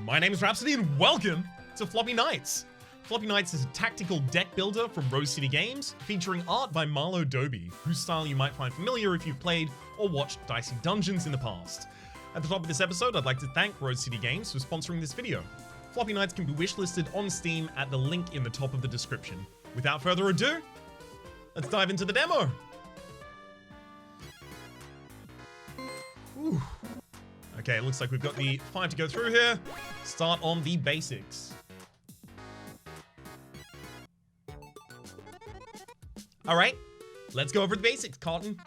My name is Rhapsody and welcome to Floppy Knights. Floppy Knights is a tactical deck builder from Rose City Games, featuring art by Marlowe Dobbe, whose style you might find familiar if you've played or watched Dicey Dungeons in the past. At the top of this episode, I'd like to thank Rose City Games for sponsoring this video. Floppy Knights can be wishlisted on Steam at the link in the top of the description. Without further ado, let's dive into the demo. Whew. Okay, it looks like we've got the 5 to go through here. Start on the basics. Alright, let's go over the basics, Cotton.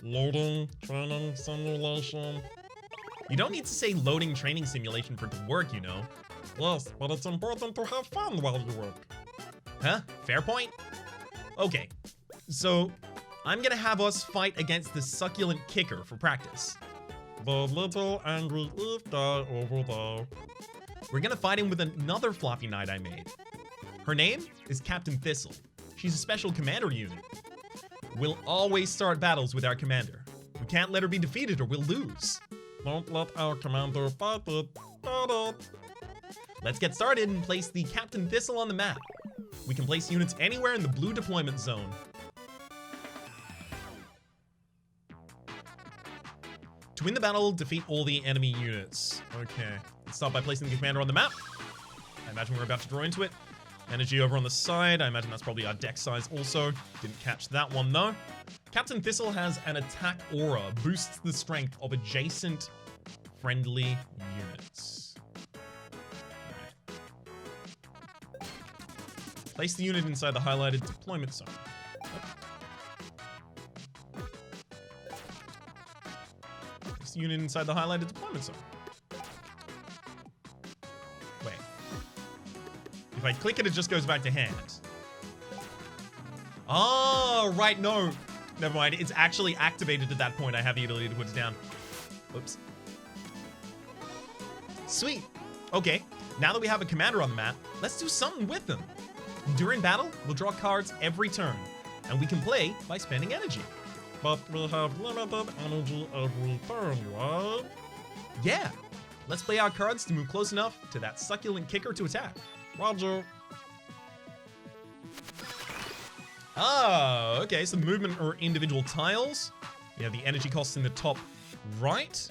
Loading, training, simulation. You don't need to say loading training simulation for it to work, you know. Yes, but it's important to have fun while you work. Huh? Fair point. Okay, so I'm gonna have us fight against the succulent kicker for practice. The little angry Eve guy over there. We're gonna fight him with another Floppy Knight I made. Her name is Captain Thistle. She's a special commander unit. We'll always start battles with our commander. We can't let her be defeated or we'll lose. Don't let our commander fight it. Fight it. Let's get started and place the Captain Thistle on the map. We can place units anywhere in the blue deployment zone. To win the battle, defeat all the enemy units. Okay, let's start by placing the commander on the map. I imagine we're about to draw into it. Energy over on the side. I imagine that's probably our deck size also. Didn't catch that one though. Captain Thistle has an attack aura, boosts the strength of adjacent friendly units. Alright. Place the unit inside the highlighted deployment zone. Place the unit inside the highlighted deployment zone. Wait. If I click it, it just goes back to hand. Oh, right, no. Never mind, it's actually activated at that point. I have the ability to put it down. Oops. Sweet. Okay, now that we have a commander on the map, let's do something with them. During battle, we'll draw cards every turn, and we can play by spending energy. But we have limited energy every turn, right? Yeah. Let's play our cards to move close enough to that succulent kicker to attack. Roger. Ah, okay, so movement or individual tiles. We have the energy costs in the top right.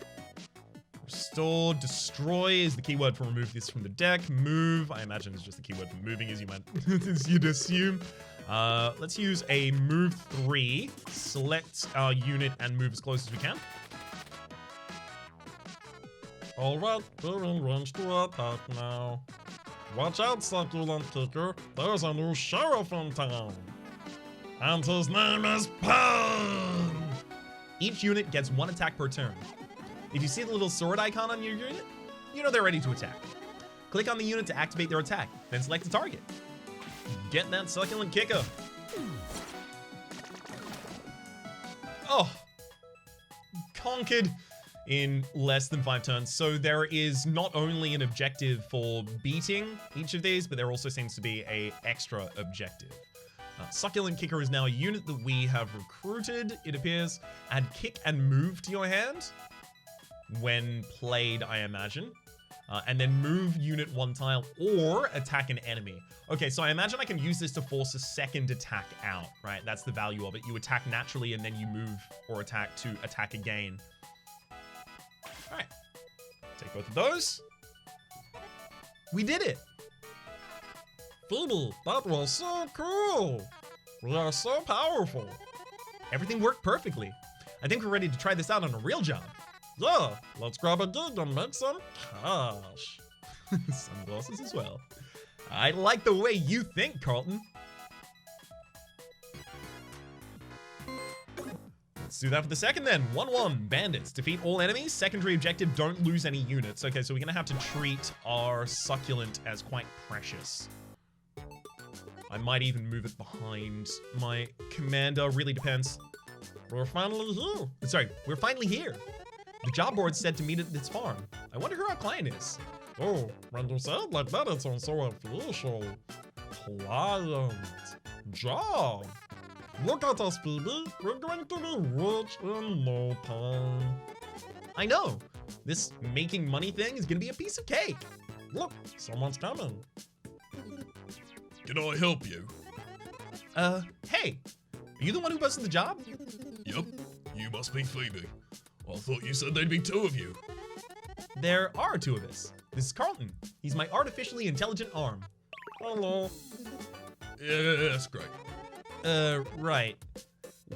Restore, destroy is the keyword for remove this from the deck. Move, I imagine is just the keyword for moving, as you might, as you'd assume. Let's use a move 3. Select our unit and move as close as we can. Alright, we're in range to attack now. Watch out, succulent kicker. There's a new sheriff in town. And his name is Pan! Each unit gets 1 attack per turn. If you see the little sword icon on your unit, you know they're ready to attack. Click on the unit to activate their attack, then select a target. Get that succulent kicker. Oh, conquered in less than 5 turns. So there is not only an objective for beating each of these, but there also seems to be an extra objective. Succulent Kicker is now a unit that we have recruited, it appears. Add kick and move to your hand when played, I imagine. And then move unit 1 tile or attack an enemy. Okay, so I imagine I can use this to force a second attack out, right? That's the value of it. You attack naturally and then you move or attack to attack again. All right, take both of those. We did it. Phoebe, that was so cool. We are so powerful. Everything worked perfectly. I think we're ready to try this out on a real job. Yeah, let's grab a gig and make some cash. Sunglasses as well. I like the way you think, Carlton. Let's do that for the second then. 1-1, bandits. Defeat all enemies. Secondary objective, don't lose any units. Okay, so we're gonna have to treat our succulent as quite precious. I might even move it behind my commander, really depends. We're finally here. Sorry, we're finally here. The job board said to meet at this farm. I wonder who our client is. Oh, when you say it like that, it sounds so official. Client. Job. Look at us, Phoebe. We're going to be rich in no time. I know. This making money thing is gonna be a piece of cake. Look, someone's coming. Can I help you? Hey, are you the one who posted the job? Yup, you must be Phoebe. I thought you said there'd be two of you. There are two of us. This is Carlton. He's my artificially intelligent arm. Hello. Yeah, that's great. Right.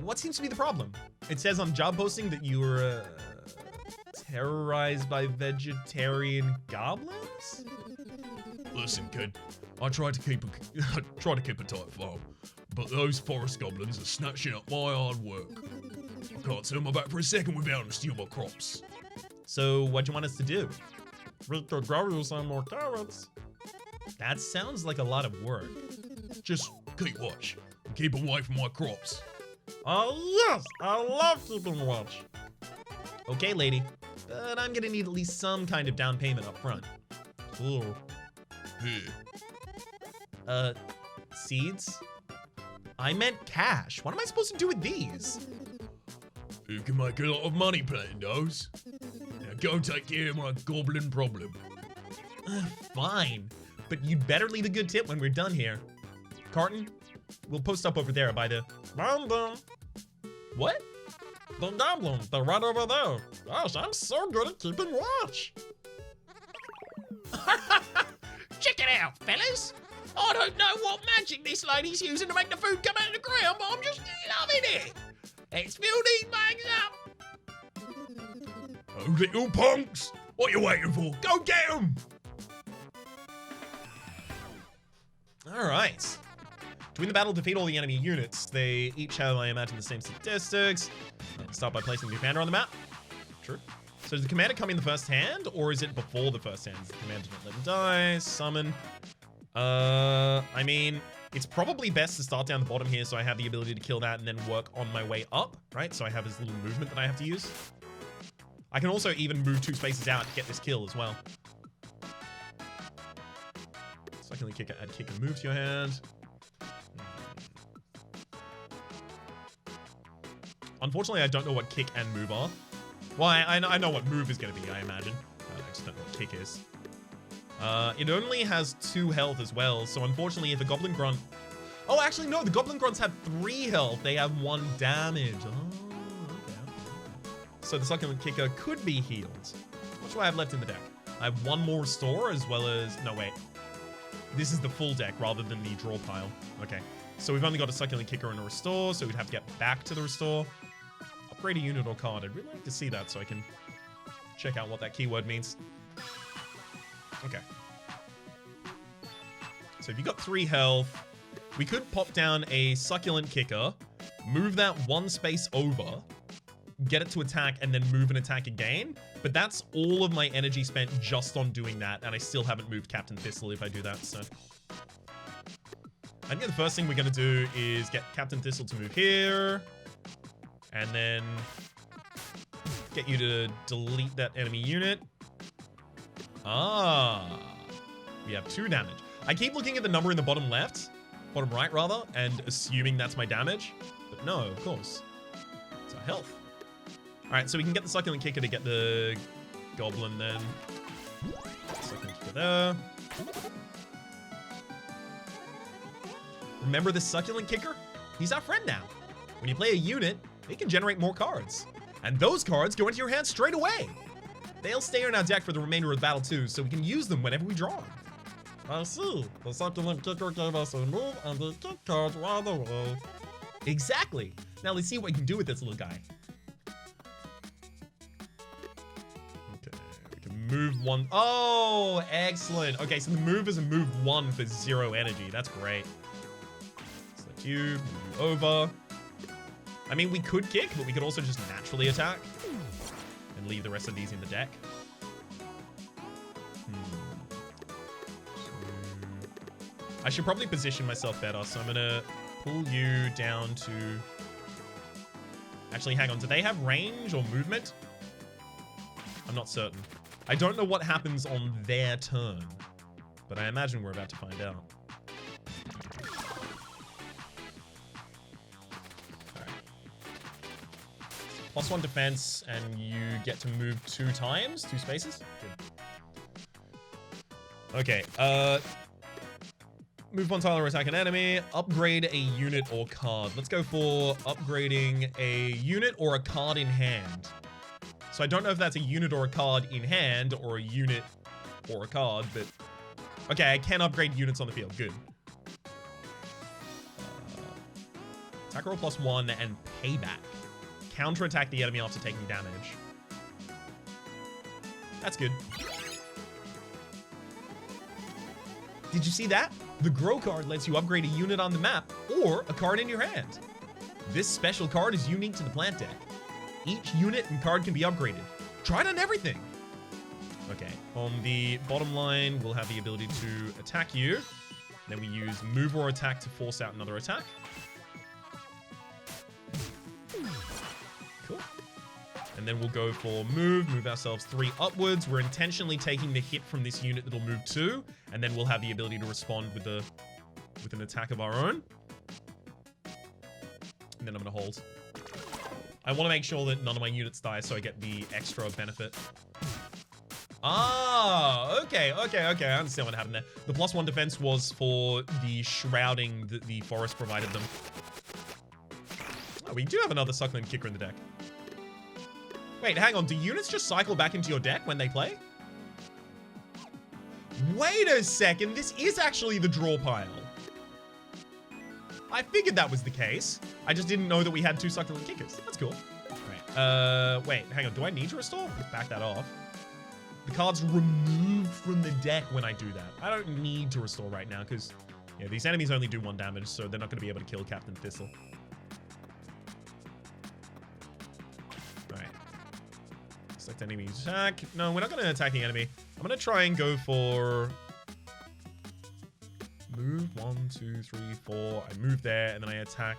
What seems to be the problem? It says on job posting that you were, terrorized by vegetarian goblins? Listen, kid, I try to keep a tight farm, but those forest goblins are snatching up my hard work. I can't turn my back for a second without them steal my crops. So, what do you want us to do? We could grow you some more carrots. That sounds like a lot of work. Just keep watch and keep away from my crops. Oh yes, I love keeping watch. Okay, lady. But I'm gonna need at least some kind of down payment up front. Here. Here, Seeds? I meant cash. What am I supposed to do with these? you can make a lot of money playing those. Now go take care of my goblin problem. Fine. But you'd better leave a good tip when we're done here. Carton, we'll post up over there by the... Found them. What? The goblins, they're right over there. Gosh, I'm so good at keeping watch. Check it out, fellas. I don't know what magic this lady's using to make the food come out of the ground, but I'm just loving it. Let's fill these bags up. Oh, little punks! What you waiting for? Go get them! Alright. To win the battle, defeat all the enemy units. They each have, I imagine, the same statistics. And start by placing the commander on the map. True. So does the commander come in the first hand, or is it before the first hand? Does the commander not let him die? Summon. I mean, it's probably best to start down the bottom here so I have the ability to kill that and then work on my way up, right? So I have this little movement that I have to use. I can also even move 2 spaces out to get this kill as well. Secondly, add kick and move to your hand. Unfortunately, I don't know what kick and move are. Well, I know what move is going to be, I imagine. I just don't know what kick is. It only has 2 health as well, so unfortunately, if a Goblin Grunt... Oh, actually, no, the Goblin Grunts have 3 health. They have 1 damage. Oh, okay. So the Succulent Kicker could be healed. What do I have left in the deck? I have 1 more restore as well as... No, wait. This is the full deck rather than the draw pile. Okay. So we've only got a Succulent Kicker and a restore, so we'd have to get back to the restore. Upgrade a unit or card. I'd really like to see that so I can check out what that keyword means. Okay. So if you got 3 health, we could pop down a Succulent Kicker, move that 1 space over, get it to attack, and then move and attack again. But that's all of my energy spent just on doing that, and I still haven't moved Captain Thistle if I do that, so... I think the first thing we're going to do is get Captain Thistle to move here, and then get you to delete that enemy unit. Ah, we have 2 damage. I keep looking at the number in the bottom left, bottom right rather, and assuming that's my damage. But no, of course. It's our health. All right, so we can get the Succulent Kicker to get the Goblin then. Succulent Kicker there. Remember this Succulent Kicker? He's our friend now. When you play a unit, it can generate more cards. And those cards go into your hand straight away. They'll stay in our deck for the remainder of the battle too, so we can use them whenever we draw them. I see. The Succulent Kicker gave us a move and the kick cards right away. Exactly. Now let's see what we can do with this little guy. Okay, we can move 1. Oh, excellent. Okay, so the move is a move 1 for 0 energy. That's great. Select you, move you over. I mean, we could kick, but we could also just naturally attack. And leave the rest of these in the deck. I should probably position myself better, so I'm gonna pull you down to... Actually, hang on, do they have range or movement? I'm not certain. I don't know what happens on their turn, but I imagine we're about to find out. +1 defense, and you get to move 2 times, 2 spaces. Good. Okay, move 1 tile or attack an enemy. Upgrade a unit or card. Let's go for upgrading a unit or a card in hand. So I don't know if that's a unit or a card in hand, or a unit or a card, but... Okay, I can upgrade units on the field. Good. Attack roll +1 and payback. Counterattack the enemy after taking damage. That's good. Did you see that? The Grow card lets you upgrade a unit on the map or a card in your hand. This special card is unique to the plant deck. Each unit and card can be upgraded. Try it on everything. Okay, on the bottom line, we'll have the ability to attack you. Then we use move or attack to force out another attack. Cool. And then we'll go for move ourselves 3 upwards. We're intentionally taking the hit from this unit that'll move 2, and then we'll have the ability to respond with an attack of our own. And then I'm gonna hold. I want to make sure that none of my units die, so I get the extra benefit. Ah, okay, I understand what happened there. The +1 defense was for the shrouding that the forest provided them. Oh, we do have another succulent kicker in the deck. Wait, hang on, do units just cycle back into your deck when they play? Wait a second, this is actually the draw pile. I figured that was the case. I just didn't know that we had 2 succulent kickers. That's cool. Right. Wait, hang on, do I need to restore? Let's back that off. The card's removed from the deck when I do that. I don't need to restore right now because, yeah, these enemies only do 1 damage, so they're not going to be able to kill Captain Thistle. Alright. Select enemy attack. No, we're not going to attack the enemy. I'm going to try and go for... Move 1, 2, 3, 4. I move there, and then I attack.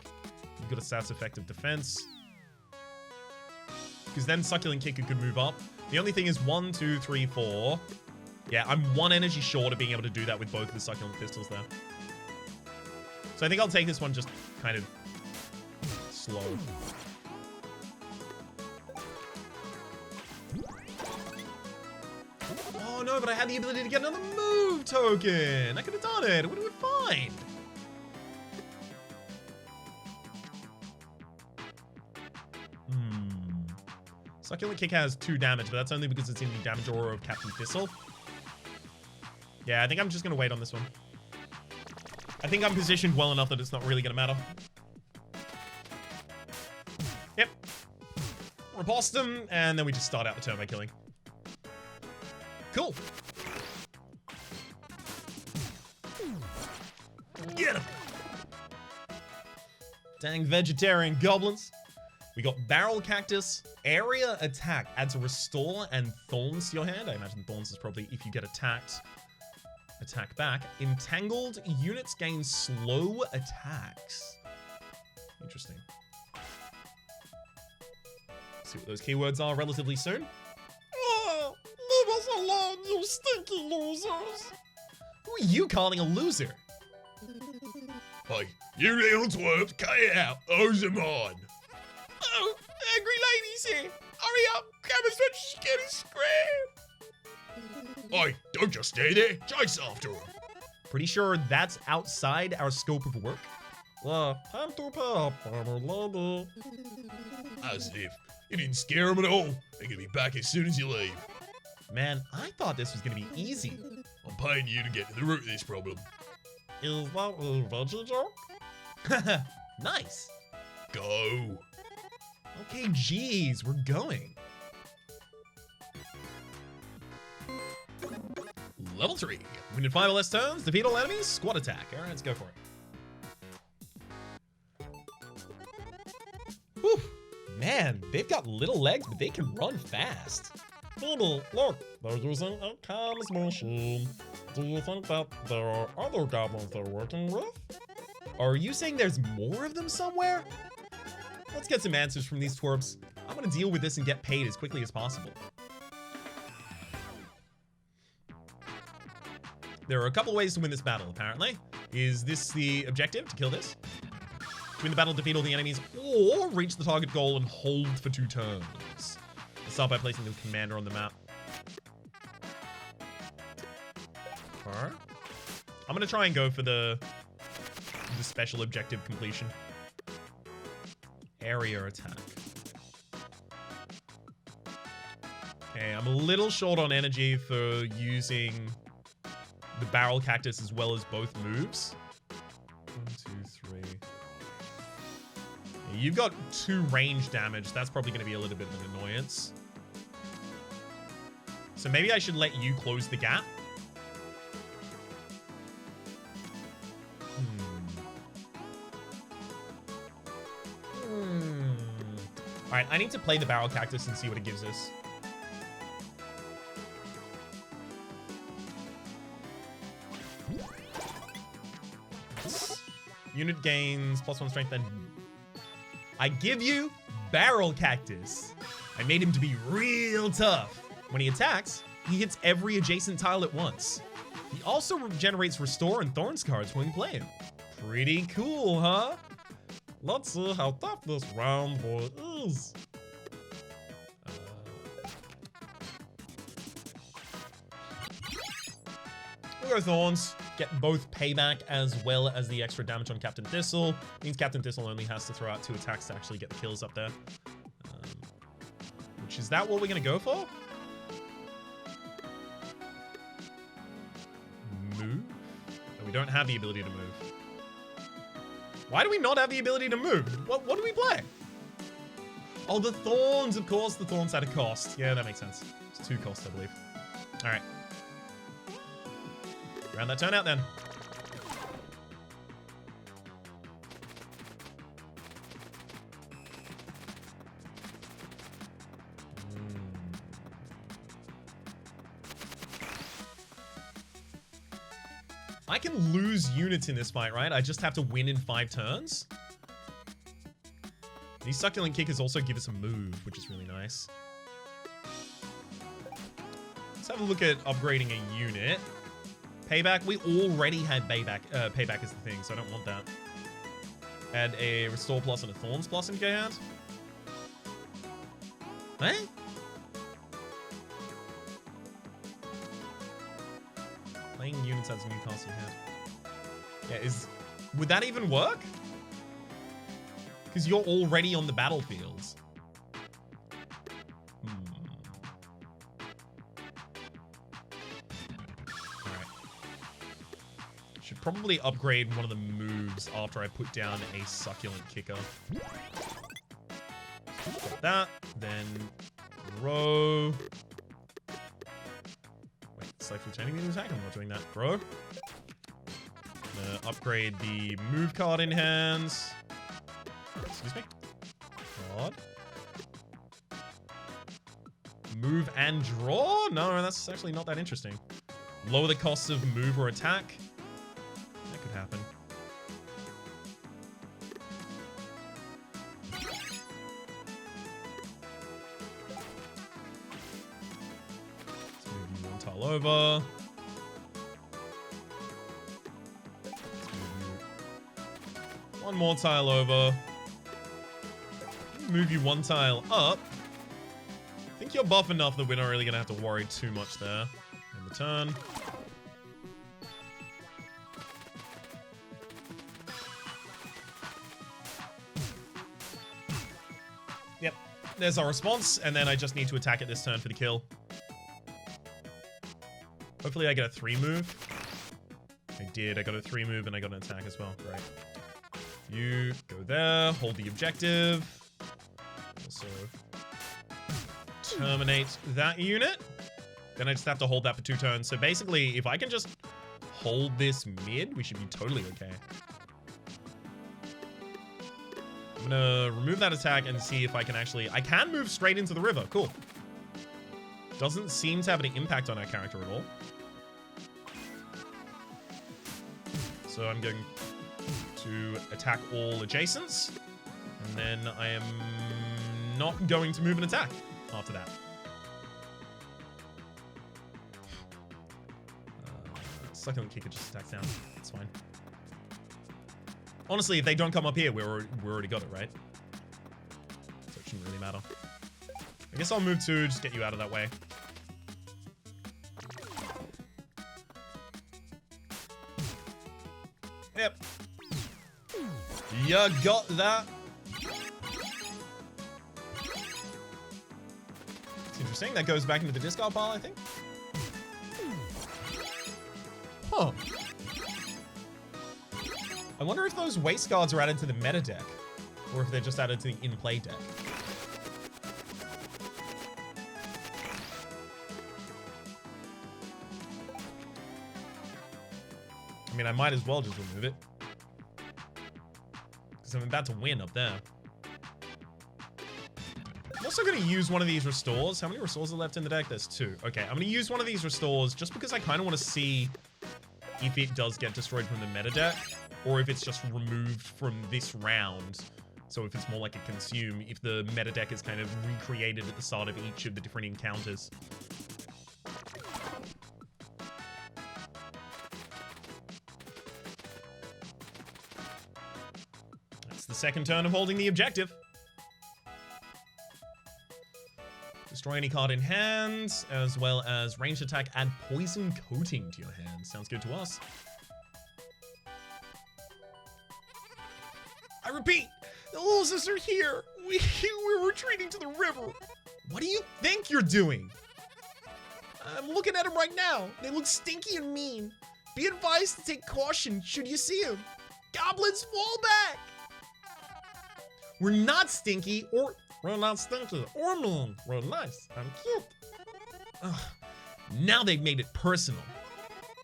You've got a stats effect of defense. Because then Succulent Kicker could move up. The only thing is 1, 2, 3, 4. Yeah, I'm 1 energy short of being able to do that with both of the Succulent Pistols there. So I think I'll take this one just kind of slow. Oh no, but I had the ability to get another move token. I could have done it. It would have been fine. Succulent Kick has 2 damage, but that's only because it's in the damage aura of Captain Thistle. Yeah, I think I'm just going to wait on this one. I think I'm positioned well enough that it's not really going to matter. Yep. Repulsed him, and then we just start out the turn by killing. Cool. Get him! Dang vegetarian goblins. We got Barrel Cactus. Area attack adds a restore and thorns to your hand. I imagine thorns is probably if you get attacked, attack back. Entangled units gain slow attacks. Interesting. See what those keywords are relatively soon. Oh, leave us alone, you stinky losers. Who are you calling a loser? Hey, you little twerps, cut it out. Those are mine. Oh, angry lady's here. Hurry up, come as much as you can and scram. Hey, don't just stay there. Chase after him. Pretty sure that's outside our scope of work. Time to pay up, farmer lady. As if. You didn't scare them at all. They're gonna be back as soon as you leave. Man, I thought this was gonna be easy. I'm paying you to get to the root of this problem. Is that a veggie joke? Nice. Go. Okay, geez, we're going. Level 3. When in 5 or less turns, defeat all enemies, squad attack. All right, let's go for it. Whew. Man, they've got little legs, but they can run fast. Phoebe, look, they're using a comms machine. Do you think that there are other goblins they're working with? Are you saying there's more of them somewhere? Let's get some answers from these twerps. I'm gonna deal with this and get paid as quickly as possible. There are a couple ways to win this battle, apparently. Is this the objective, to kill this? During the battle, defeat all the enemies or reach the target goal and hold for 2 turns. Start by placing the commander on the map. Alright. I'm gonna try and go for the special objective completion. Area attack. Okay, I'm a little short on energy for using the barrel cactus as well as both moves. 1, 2, 3. You've got 2 range damage. That's probably going to be a little bit of an annoyance. So maybe I should let you close the gap. All right, I need to play the barrel cactus and see what it gives us. Unit gains +1 strength and I give you barrel cactus. I made him to be real tough. When he attacks, he hits every adjacent tile at once. He also generates restore and thorns cards when you play him. Pretty cool, huh? Let's see how tough this round boy is. We'll go Thorns. Get both payback as well as the extra damage on Captain Thistle. Means Captain Thistle only has to throw out 2 attacks to actually get the kills up there. Which is that what we're going to go for? Move? No, we don't have the ability to move. Why do we not have the ability to move? What do we play? Oh, the Thorns, of course. The Thorns had a cost. Yeah, that makes sense. It's 2 costs, I believe. All right. Round that turn out then. I can lose units in this fight, right? I just have to win in 5 turns. These succulent kickers also give us a move, which is really nice. Let's have a look at upgrading a unit. Payback, we already had payback as the thing, so I don't want that. Add a Restore Plus and a Thorns Plus into your hand. Eh? Playing units as a new cast in hand. Yeah, would that even work? Because you're already on the battlefield. Should probably upgrade one of the moves after I put down a succulent kicker. Got that, then row. Wait, select returning the attack. I'm not doing that, bro. Upgrade the move card in hands. Excuse me. God. Move and draw? No, that's actually not that interesting. Lower the cost of move or attack. That could happen. Let's move you one tile over. One more tile over. Move you one tile up. I think you're buff enough that we're not really going to have to worry too much there. End the turn. Yep, there's our response, and then I just need to attack it this turn for the kill. Hopefully I get a 3 move. I did, I got a 3 move and I got an attack as well, great. You go there, hold the objective. Also terminate that unit. Then I just have to hold that for 2 turns. So basically, if I can just hold this mid, we should be totally okay. I'm gonna remove that attack and see if I can actually... I can move straight into the river, cool. Doesn't seem to have any impact on our character at all. So I'm going to attack all adjacents, and then I am not going to move an attack after that. Succulent kicker just attacks down. It's fine. Honestly, if they don't come up here, we're already got it, right? So it shouldn't really matter. I guess I'll move 2, just get you out of that way. Yep. You got that. It's interesting. That goes back into the discard pile, I think. Huh. I wonder if those waste cards are added to the meta deck, or if they're just added to the in-play deck. I mean, I might as well just remove it. Because I'm about to win up there. I'm also going to use one of these restores. How many restores are left in the deck? There's 2. Okay, I'm going to use one of these restores just because I kind of want to see if it does get destroyed from the meta deck, or if it's just removed from this round. So if it's more like a consume, if the meta deck is kind of recreated at the start of each of the different encounters. That's the second turn of holding the objective. Destroy any card in hand, as well as ranged attack, add poison coating to your hand. Sounds good to us. I repeat, the losers are here. We're retreating to the river. What do you think you're doing? I'm looking at them right now. They look stinky and mean. Be advised to take caution should you see them. Goblins, fall back. We're not stinky or... We're not stinky or mean. We're nice and cute. Ugh. Now they've made it personal.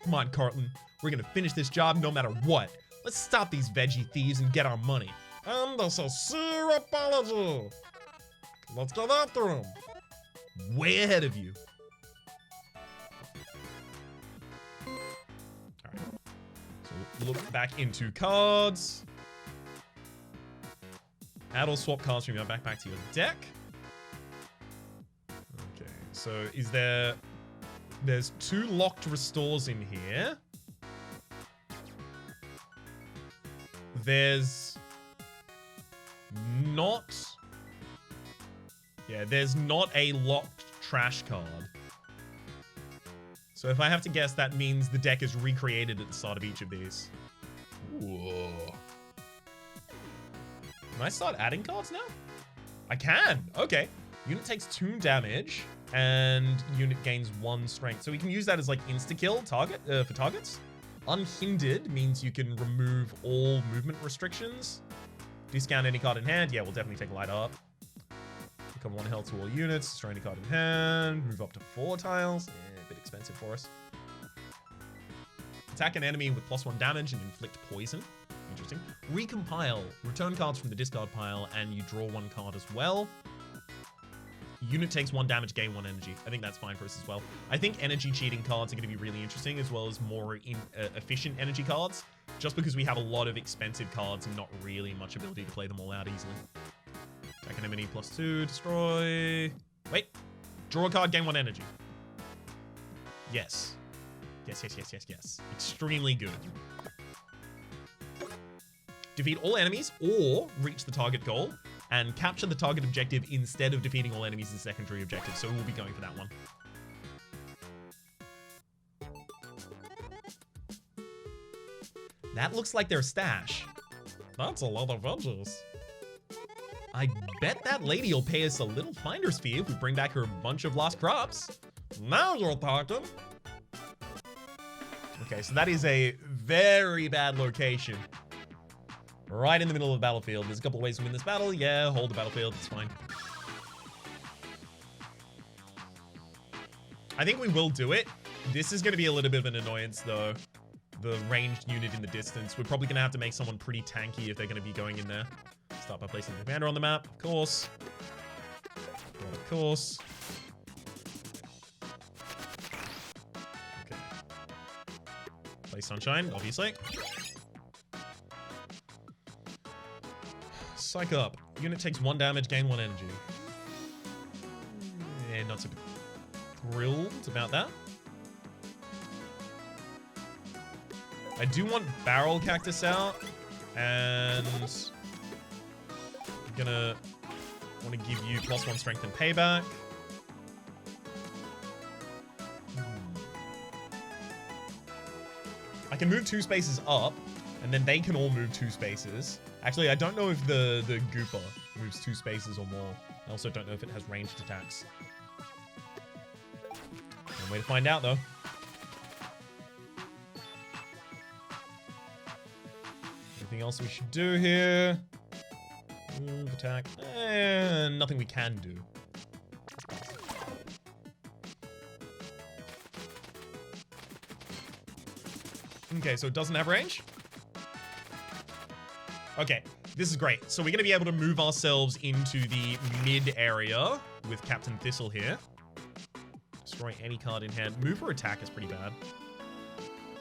Come on, Cartland. We're gonna finish this job no matter what. Let's stop these veggie thieves and get our money. And a sincere apology. Let's get after him. Way ahead of you. Alright. So look back into cards. Add or swap cards from your backpack to your deck. Okay, so is there... There's 2 locked restores in here. There's not... Yeah, there's not a locked trash card. So if I have to guess, that means the deck is recreated at the start of each of these. Whoa. Can I start adding cards now? I can. Okay. Unit takes 2 damage, and unit gains 1 strength. So we can use that as like insta-kill target for targets. Unhindered means you can remove all movement restrictions. Discount any card in hand. Yeah, we'll definitely take light up. Become 1 health to all units. Destroy any card in hand. Move up to 4 tiles. Yeah, a bit expensive for us. Attack an enemy with +1 damage and inflict poison. Interesting. Recompile. Return cards from the discard pile, and you draw 1 card as well. Unit takes 1 damage, gain 1 energy. I think that's fine for us as well. I think energy cheating cards are going to be really interesting, as well as more efficient energy cards, just because we have a lot of expensive cards and not really much ability to play them all out easily. Attack an enemy +2, destroy. Wait. Draw a card, gain 1 energy. Yes. Yes. Extremely good. Defeat all enemies or reach the target goal, and capture the target objective instead of defeating all enemies as secondary objective. So we'll be going for that one. That looks like their stash. That's a lot of veggies. I bet that lady will pay us a little finder's fee if we bring back her bunch of lost crops. Now you're talking. Okay, so that is a very bad location. Right in the middle of the battlefield. There's a couple of ways to win this battle. Yeah, hold the battlefield. It's fine. I think we will do it. This is going to be a little bit of an annoyance, though. The ranged unit in the distance. We're probably going to have to make someone pretty tanky if they're going to be going in there. Start by placing the commander on the map, of course. Well, of course. Okay. Play Sunshine, obviously. Psych up. Unit takes 1 damage, gain 1 energy. Yeah, not so thrilled about that. I do want Barrel Cactus out. And I'm gonna want to give you +1 strength and payback. I can move 2 spaces up, and then they can all move 2 spaces. Actually, I don't know if the Gooper moves 2 spaces or more. I also don't know if it has ranged attacks. No way to find out, though. Anything else we should do here? Move, attack. Nothing we can do. Okay, so it doesn't have range? Okay, this is great. So we're going to be able to move ourselves into the mid area with Captain Thistle here. Destroy any card in hand. Move or attack is pretty bad.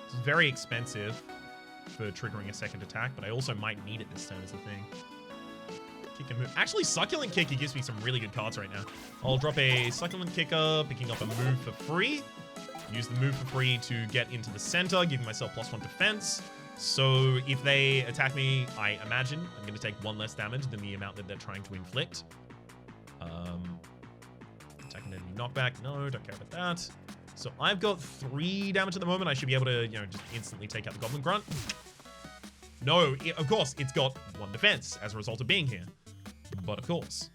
It's very expensive for triggering a second attack, but I also might need it this turn as a thing. Kick and move. Actually, Succulent Kicker gives me some really good cards right now. I'll drop a Succulent Kicker, picking up a move for free. Use the move for free to get into the center, giving myself +1 defense. So if they attack me, I imagine I'm going to take 1 less damage than the amount that they're trying to inflict. Attack an enemy knockback. No, don't care about that. So I've got 3 damage at the moment. I should be able to, just instantly take out the Goblin Grunt. No, of course, it's got 1 defense as a result of being here. But of course.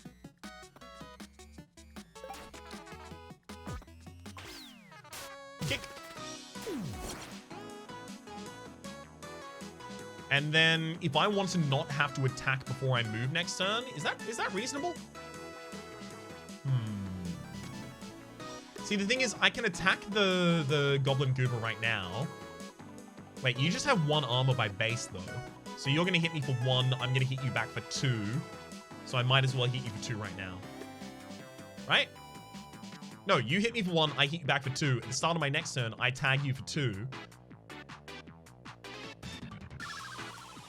Kick. And then if I want to not have to attack before I move next turn, is that reasonable? See, the thing is, I can attack the Goblin Goober right now. Wait, you just have 1 armor by base, though. So you're going to hit me for 1. I'm going to hit you back for 2. So I might as well hit you for 2 right now. Right? No, you hit me for 1. I hit you back for 2. At the start of my next turn, I tag you for 2.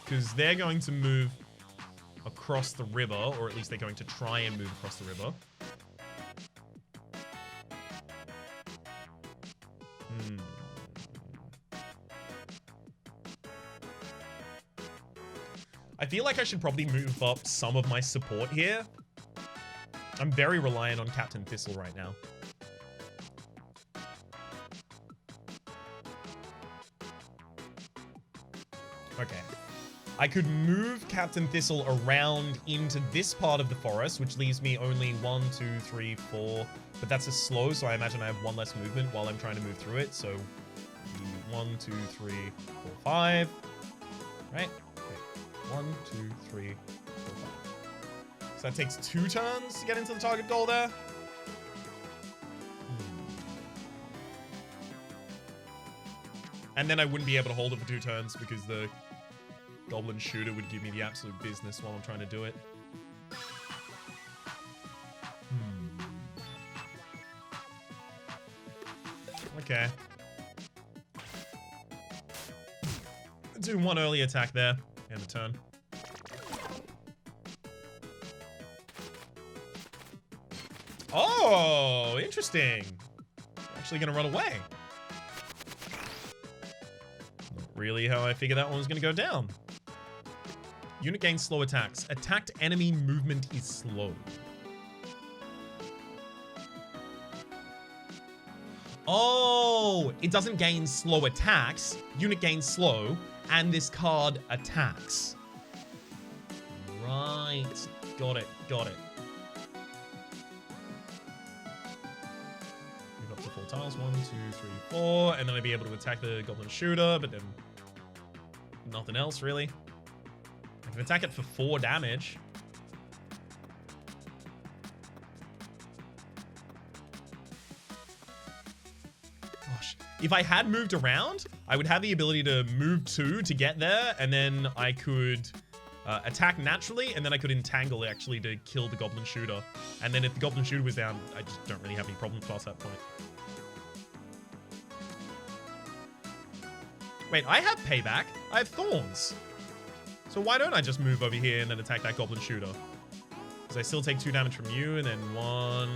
Because they're going to move across the river, or at least they're going to try and move across the river. I feel like I should probably move up some of my support here. I'm very reliant on Captain Thistle right now. Okay. I could move Captain Thistle around into this part of the forest, which leaves me only 1, 2, 3, 4. But that's a slow, so I imagine I have 1 less movement while I'm trying to move through it. So 1, 2, 3, 4, 5. Right? 1, 2, 3, 4, 5. So that takes 2 turns to get into the target goal there. And then I wouldn't be able to hold it for 2 turns because the Goblin Shooter would give me the absolute business while I'm trying to do it. Okay. Do 1 early attack there. End of turn. Oh, interesting. Actually gonna run away. Not really how I figured that one was gonna go down. Unit gains slow attacks. Attacked enemy movement is slow. Oh, it doesn't gain slow attacks. Unit gains slow, and this card attacks. Right. Got it. Got it. Move up to 4 tiles. 1, 2, 3, 4. And then I'd be able to attack the Goblin Shooter, but then nothing else, really. I can attack it for 4 damage. Gosh. If I had moved around, I would have the ability to move 2 to get there, and then I could attack naturally, and then I could entangle actually to kill the Goblin Shooter. And then if the Goblin Shooter was down, I just don't really have any problems past that point. Wait, I have payback. I have thorns. So why don't I just move over here and then attack that Goblin Shooter? Because I still take 2 damage from you, and then 1,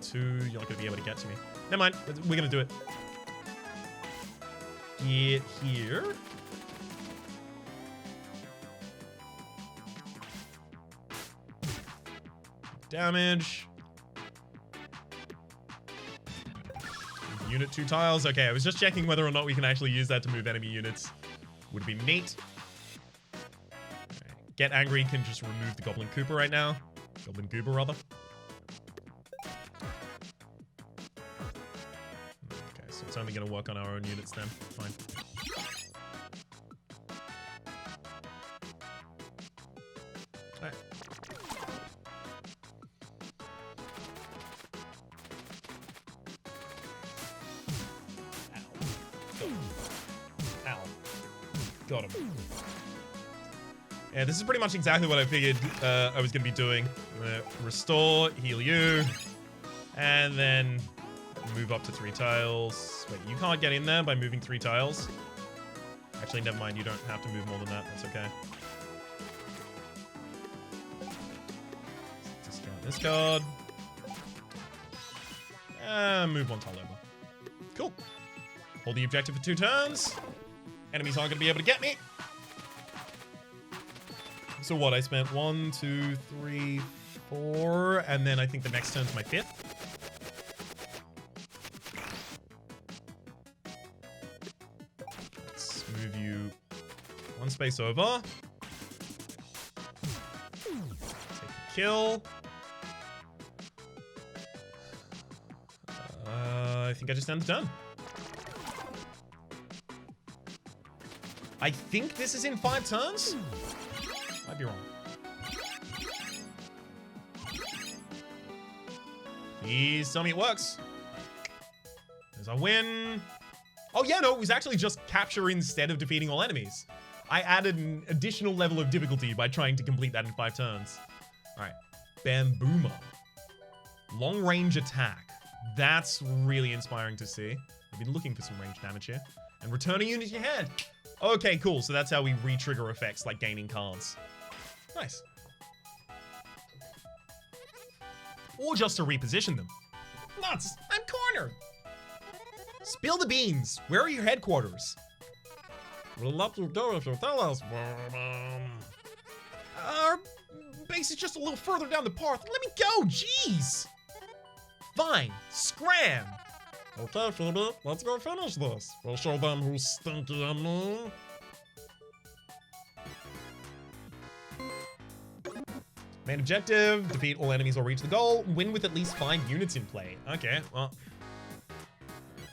2, you're not going to be able to get to me. Never mind, we're going to do it. Get here. damage. Unit 2 tiles. Okay, I was just checking whether or not we can actually use that to move enemy units. Would be neat. Right. Get Angry can just remove the Goblin Cooper right now. Goblin Goober, rather. Okay, so it's only going to work on our own units then. Fine. Alright. Ow. Got him. Yeah, this is pretty much exactly what I figured I was going to be doing. I'm going to restore, heal you, and then move up to 3 tiles. Wait, you can't get in there by moving 3 tiles. Actually, never mind. You don't have to move more than that. That's okay. Discount this card. Move 1 tile over. Cool. Hold the objective for 2 turns. Enemies aren't going to be able to get me. So what? I spent 1, 2, 3, 4, and then I think the next turn's my 5th. Let's move you 1 space over. Take a kill. I think I just end the turn. I think this is in 5 turns? Might be wrong. Please tell me it works. There's a win. Oh yeah, no, it was actually just capture instead of defeating all enemies. I added an additional level of difficulty by trying to complete that in 5 turns. Alright. Bamboomer. Long range attack. That's really inspiring to see. I've been looking for some range damage here. And return a unit to your hand. Okay, cool. So that's how we re-trigger effects like gaining cards. Nice. Or just to reposition them. Nuts! I'm cornered! Spill the beans. Where are your headquarters? We'll let you go if you tell us. Our base is just a little further down the path. Let me go, jeez! Fine, scram! Okay, Phoebe, let's go finish this. We'll show them who's stinky and mean. Main objective, defeat all enemies or reach the goal, win with at least 5 units in play. Okay, well,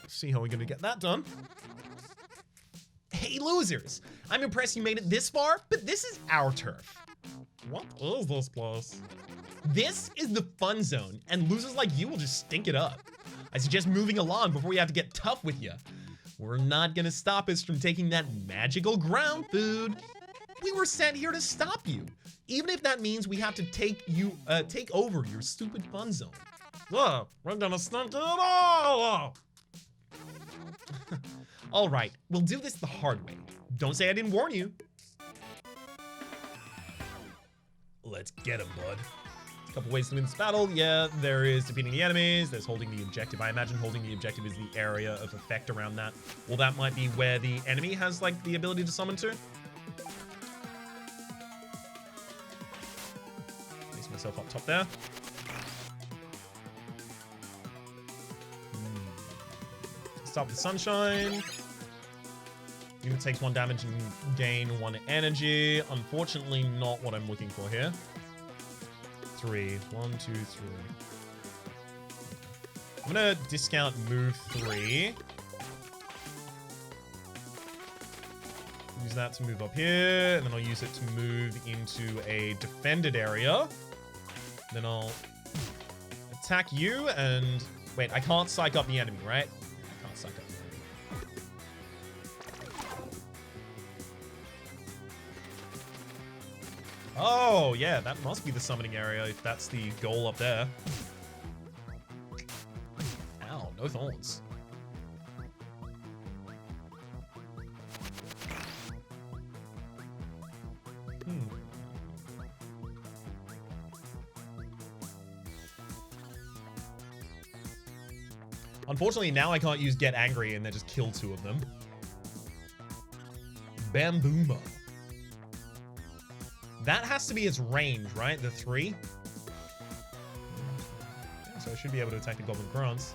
see how we're gonna get that done. Hey losers, I'm impressed you made it this far, but this is our turf. What is this place? This is the fun zone, and losers like you will just stink it up. I suggest moving along before we have to get tough with you. We're not gonna stop us from taking that magical ground food. We were sent here to stop you, even if that means we have to take over your stupid fun zone. Yeah, we're gonna stink it all. All right, we'll do this the hard way. Don't say I didn't warn you. Let's get him, bud. Couple ways to win this battle. Yeah, there is defeating the enemies. There's holding the objective. I imagine holding the objective is the area of effect around that. Well, that might be where the enemy has, like, the ability to summon to. Place myself up top there. Start with Sunshine. Unit takes 1 damage and gain 1 energy. Unfortunately, not what I'm looking for here. 3. 1, 2, 3. I'm gonna discount move 3. Use that to move up here, and then I'll use it to move into a defended area. Then I'll attack you, and wait, I can't psych up the enemy, right? I can't psych up the enemy. Oh, yeah, that must be the summoning area if that's the goal up there. Ow, no thorns. Unfortunately, now I can't use Get Angry and then just kill 2 of them. Bamboomer. That has to be its range, right? The 3? so I should be able to attack the Goblin Grunts.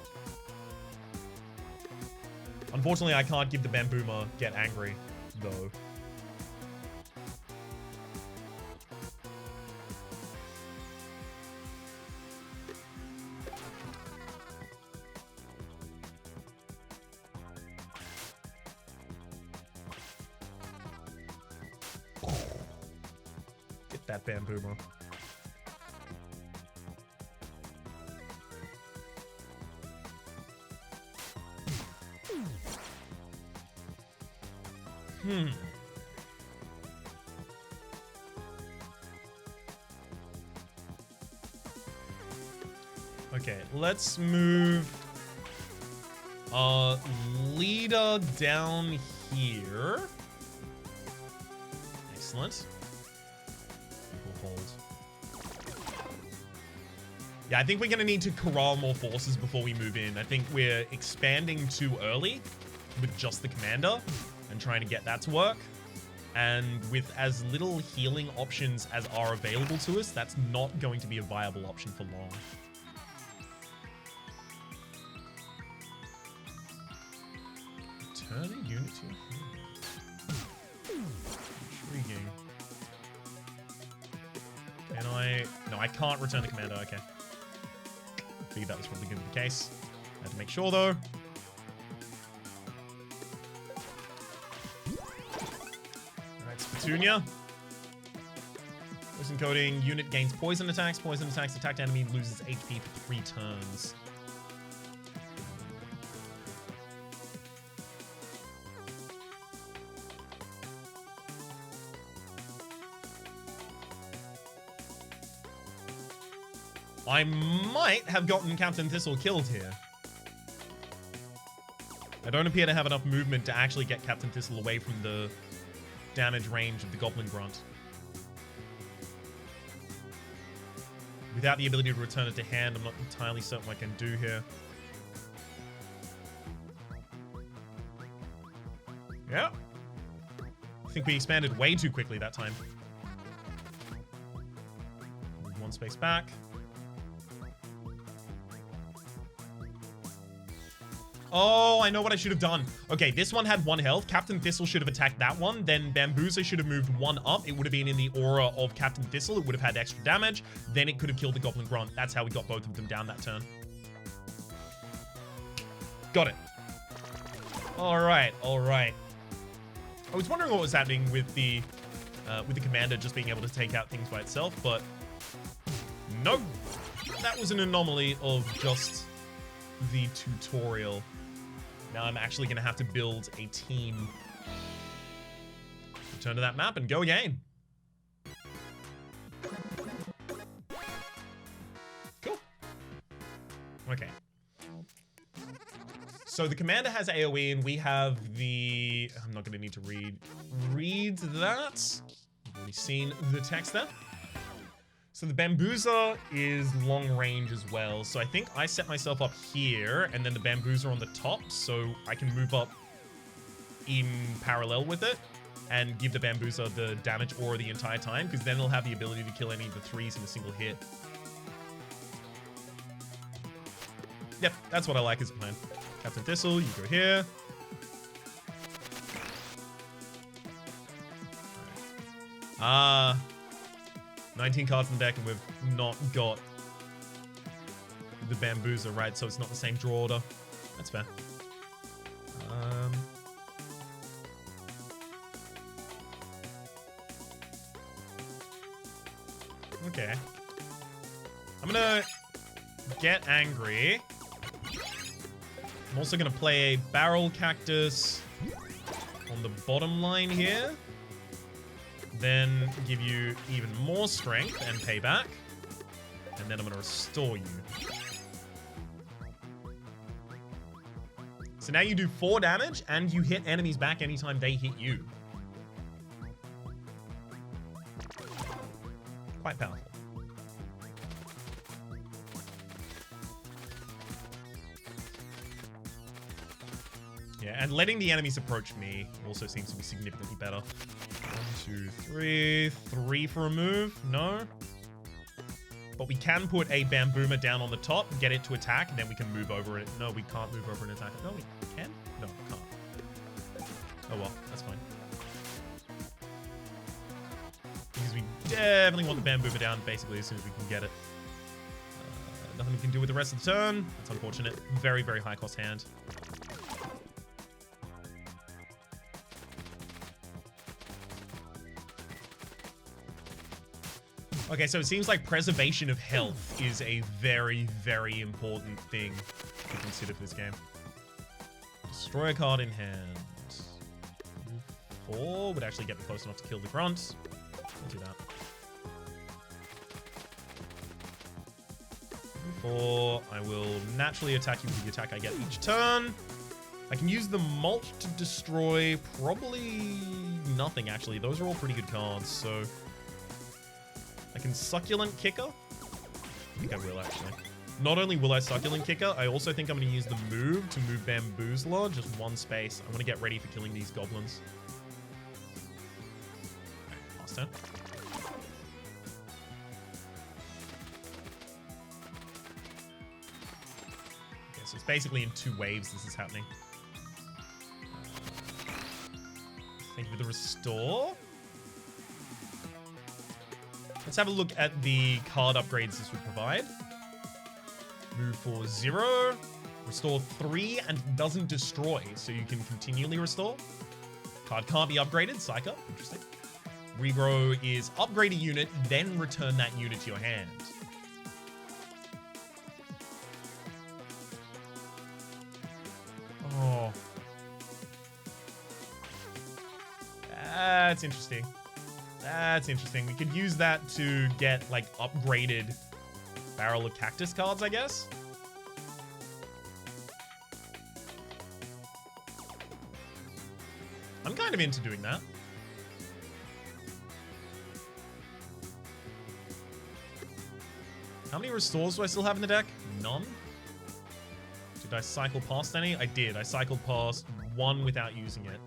Unfortunately, I can't give the Bamboomer get angry, though. Get that Bamboomer. Okay, let's move leader down here. Excellent. We'll hold. Yeah, I think we're going to need to corral more forces before we move in. I think we're expanding too early with just the commander and trying to get that to work. And with as little healing options as are available to us, that's not going to be a viable option for long. Turn a unit to your hand. Intriguing. Can I? No, I can't return the commander. Okay. I figured that was probably going to be the case. I had to make sure, though. Alright, Petunia. Poison coating. Unit gains poison attacks. Poison attacks. Attacked enemy loses HP for 3 turns. I might have gotten Captain Thistle killed here. I don't appear to have enough movement to actually get Captain Thistle away from the damage range of the Goblin Grunt. Without the ability to return it to hand, I'm not entirely certain what I can do here. Yeah. I think we expanded way too quickly that time. Move 1 space back. Oh, I know what I should have done. Okay, this one had 1 health. Captain Thistle should have attacked that one. Then Bamboozer should have moved 1 up. It would have been in the aura of Captain Thistle. It would have had extra damage. Then it could have killed the Goblin Grunt. That's how we got both of them down that turn. Got it. All right, all right. I was wondering what was happening with the commander just being able to take out things by itself, but nope. That was an anomaly of just the tutorial. Now I'm actually going to have to build a team. Return to that map and go again. Cool. Okay. So the commander has AoE and we have the... I'm not going to need to read that. You've already seen the text there. So the Bamboozer is long range as well. So I think I set myself up here and then the Bamboozer on the top so I can move up in parallel with it and give the Bamboozer the damage aura the entire time, because then it'll have the ability to kill any of the 3s in a single hit. Yep, that's what I like as a plan. Captain Thistle, you go here. Ah. 19 cards in the deck and we've not got the Bamboozer, right? So it's not the same draw order. That's fair. Okay. I'm gonna get angry. I'm also gonna play a Barrel Cactus on the bottom line here. Then give you even more strength and payback. And then I'm going to restore you. So now you do 4 damage and you hit enemies back anytime they hit you. Quite powerful. Yeah, and letting the enemies approach me also seems to be significantly better. 1, 2, 3. 3 for a move? No? But we can put a Bamboomer down on the top, get it to attack, and then we can move over it. No, we can't move over and attack it. No, we can? No, we can't. Oh well, that's fine. Because we definitely want the Bamboomer down basically as soon as we can get it. Nothing we can do with the rest of the turn. That's unfortunate. Very, very high cost hand. Okay, so it seems like preservation of health is a very, very important thing to consider for this game. Destroy a card in hand. Move 4 would actually get me close enough to kill the grunt. I'll do that. Move 4, I will naturally attack you with the attack I get each turn. I can use the mulch to destroy probably nothing, actually. Those are all pretty good cards, so... I can Succulent Kicker. I think I will, actually. Not only will I Succulent Kicker, I also think I'm going to use the move to move Bamboozler, just one space. I want to get ready for killing these goblins. Okay, last turn. Okay, so it's basically in 2 waves this is happening. I think with the Restore... Let's have a look at the card upgrades this would provide. Move for 0. Restore 3 and doesn't destroy, so you can continually restore. Card can't be upgraded. Psych up. Interesting. Regrow is upgrade a unit, then return that unit to your hand. Oh. That's interesting. That's interesting. We could use that to get, like, upgraded Barrel of Cactus cards, I guess. I'm kind of into doing that. How many restores do I still have in the deck? None. Did I cycle past any? I did. I cycled past 1 without using it.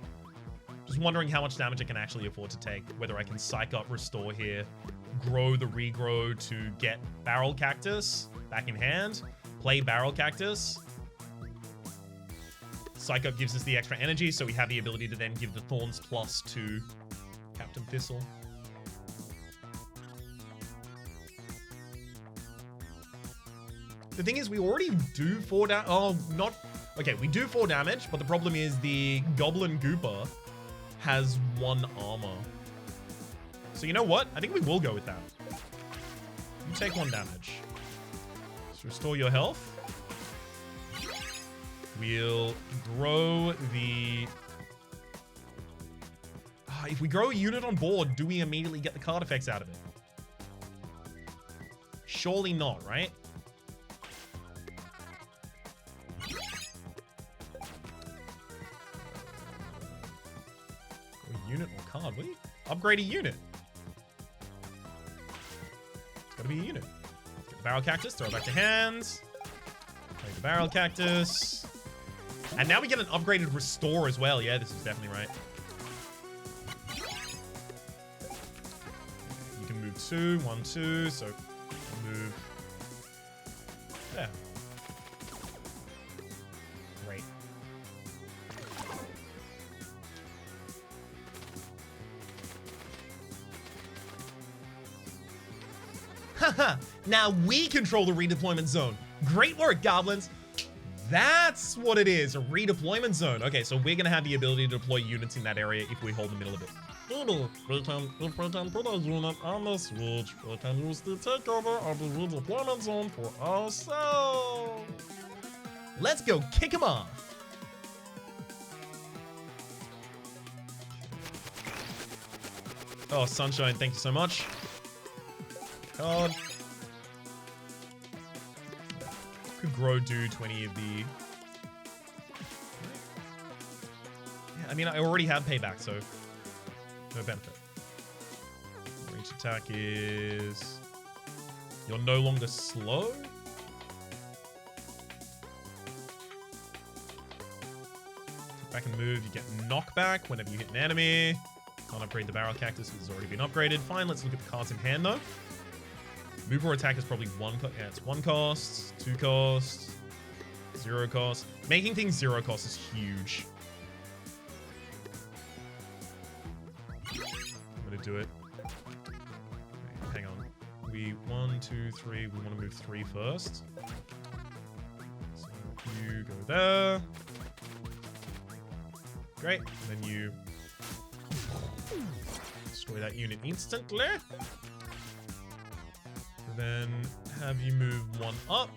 Just wondering how much damage I can actually afford to take. Whether I can psych up Restore here, grow the regrow to get Barrel Cactus back in hand, play Barrel Cactus. Psych up gives us the extra energy, so we have the ability to then give the Thorns plus to Captain Thistle. The thing is, we already do 4 damage. Oh, not... Okay, we do 4 damage, but the problem is the Goblin Gooper has 1 armor. So you know what? I think we will go with that. You take 1 damage. So restore your health. We'll grow the... if we grow a unit on board, do we immediately get the card effects out of it? Surely not, right? Unit or card? What do you... Upgrade a unit. It's gotta be a unit. Get the Barrel Cactus, throw it back to hands. Take the Barrel Cactus. And now we get an upgraded Restore as well. Yeah, this is definitely right. You can move 2, 1, 2, so move... Yeah. Great. Haha, now we control the redeployment zone. Great work, goblins. That's what it is, a redeployment zone. Okay, so we're gonna have the ability to deploy units in that area if we hold the middle of it. If we can put a unit on the switch, we can use the takeover of the redeployment zone for ourselves. Let's go kick him off. Oh, Sunshine, thank you so much. Card. Could grow do 20 of the... Yeah, I mean, I already have payback, so no benefit. Reach attack is... You're no longer slow? Back and move, you get knockback whenever you hit an enemy. Can't upgrade the Barrel Cactus because it's already been upgraded. Fine, let's look at the cards in hand, though. Move or attack is probably yeah, it's 1 cost, 2 cost, 0 cost. Making things 0 cost is huge. I'm gonna do it. Okay, hang on. 1, 2, 3. We want to move 3 first. So you go there. Great. And then you destroy that unit instantly. And then have you move 1 up.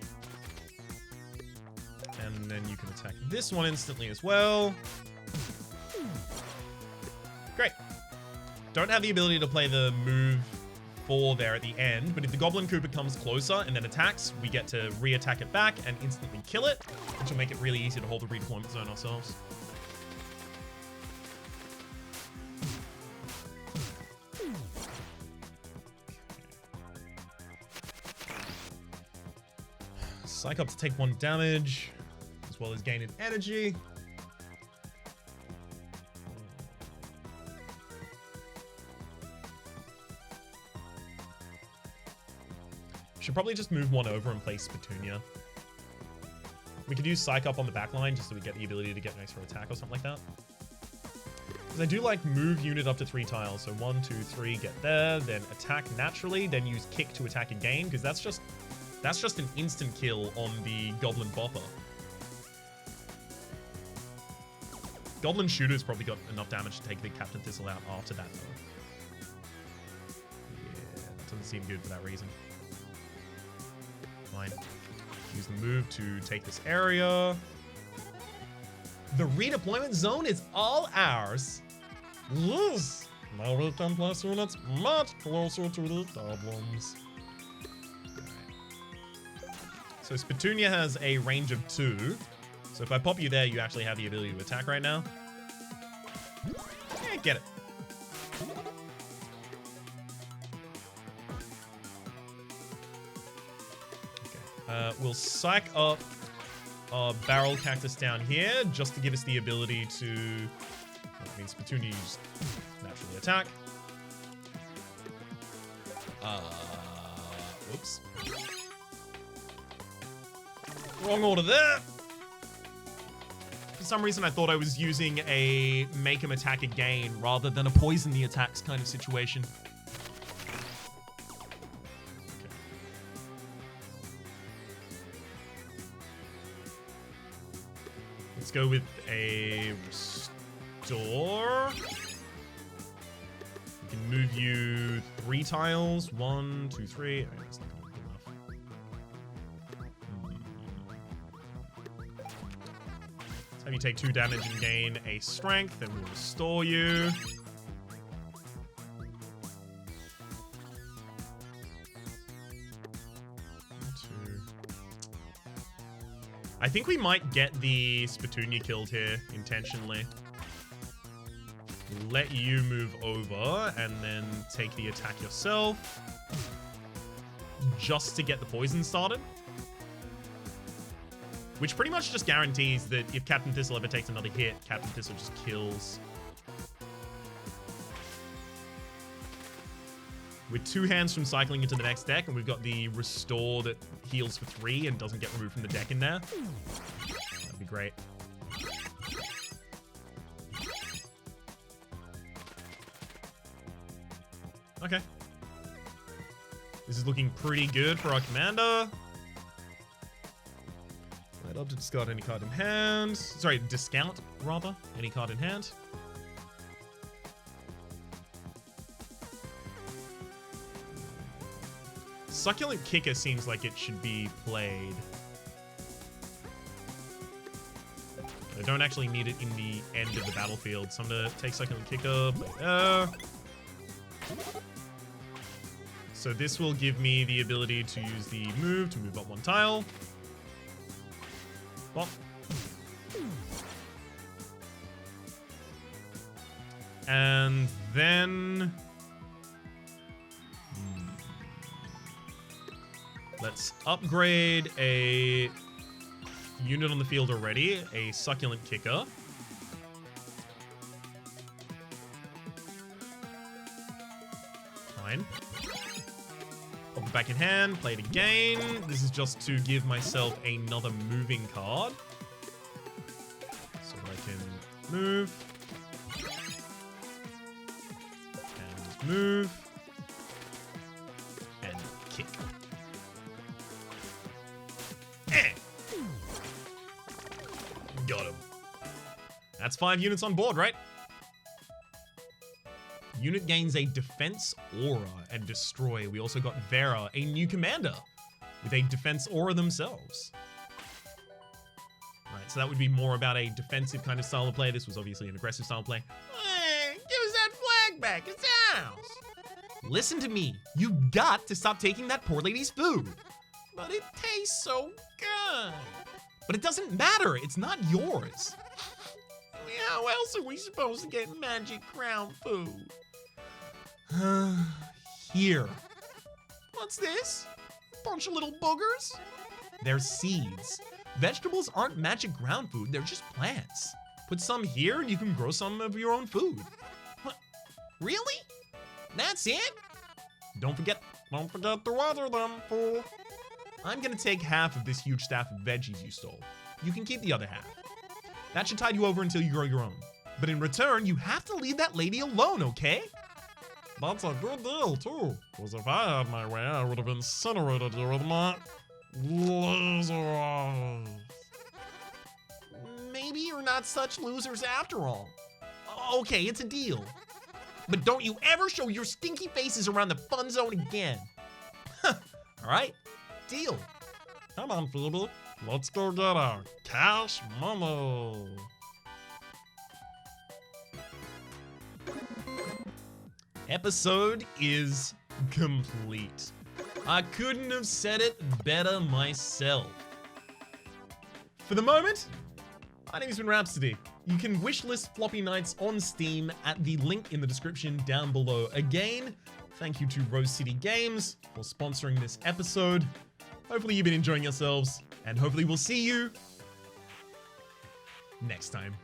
And then you can attack this one instantly as well. Great. Don't have the ability to play the move 4 there at the end, but if the Goblin Cooper comes closer and then attacks, we get to re-attack it back and instantly kill it, which will make it really easy to hold the redeployment zone ourselves. Psych up to take 1 damage, as well as gain an energy. Should probably just move 1 over and place Petunia. We could use Psych up on the back line just so we get the ability to get an extra attack or something like that. Because I do like move unit up to 3 tiles. So 1, 2, 3, get there, then attack naturally, then use kick to attack again, because that's just an instant kill on the Goblin Bopper. Goblin Shooter's probably got enough damage to take the Captain Thistle out after that, though. Yeah, that doesn't seem good for that reason. Fine. Use the move to take this area. The redeployment zone is all ours. Yes! Now we can place units much closer to the goblins. So Petunia has a range of 2. So if I pop you there, you actually have the ability to attack right now. Yeah, get it. Okay. We'll psych up our barrel cactus down here just to give us the ability to... Well, that means Petunia just naturally attack. Whoops. Wrong order there. For some reason, I thought I was using a make him attack again rather than a poison the attacks kind of situation. Okay. Let's go with a restore. We can move you 3 tiles. 1, 2, 3. Oh, that's not gonna be good enough. Have you take 2 damage and gain a strength, then we'll restore you. I think we might get the Petunia killed here intentionally. Let you move over and then take the attack yourself. Just to get the poison started. Which pretty much just guarantees that if Captain Thistle ever takes another hit, Captain Thistle just kills. We're 2 hands from cycling into the next deck, and we've got the Restore that heals for 3 and doesn't get removed from the deck in there. That'd be great. Okay. This is looking pretty good for our commander. Right up to discard any card in hand. Sorry, discount, rather, any card in hand. Succulent Kicker seems like it should be played. I don't actually need it in the end of the battlefield, so I'm gonna take Succulent Kicker, play there. So this will give me the ability to use the move to move up 1 tile. Well. And then... let's upgrade a unit on the field already, a Succulent Kicker. Fine. Put it back in hand, play it again. This is just to give myself another moving card. So that I can move. And move. And kick. Got him. That's 5 units on board, right? Unit gains a defense aura and destroy. We also got Vera, a new commander, with a defense aura themselves. Right, so that would be more about a defensive kind of style of play. This was obviously an aggressive style of play. Hey, give us that flag back. It's ours. Listen to me. You got to stop taking that poor lady's food. But it tastes so good. But it doesn't matter. It's not yours. How else are we supposed to get magic crown food? Here. What's this? Bunch of little boogers? They're seeds. Vegetables aren't magic ground food, they're just plants. Put some here and you can grow some of your own food. What? Really? That's it? Don't forget to water them, fool. I'm gonna take half of this huge staff of veggies you stole. You can keep the other half. That should tide you over until you grow your own. But in return, you have to leave that lady alone, okay? That's a good deal, too. Because if I had my way, I would have incinerated you with my laser eyes. Maybe you're not such losers after all. Okay, it's a deal. But don't you ever show your stinky faces around the fun zone again. All right? Deal. Come on, Phoebe. Let's go get our cash money. Episode is complete. I couldn't have said it better myself. For the moment, my name has been Rhapsody. You can wishlist Floppy Knights on Steam at the link in the description down below. Again, thank you to Rose City Games for sponsoring this episode. Hopefully you've been enjoying yourselves, and hopefully we'll see you next time.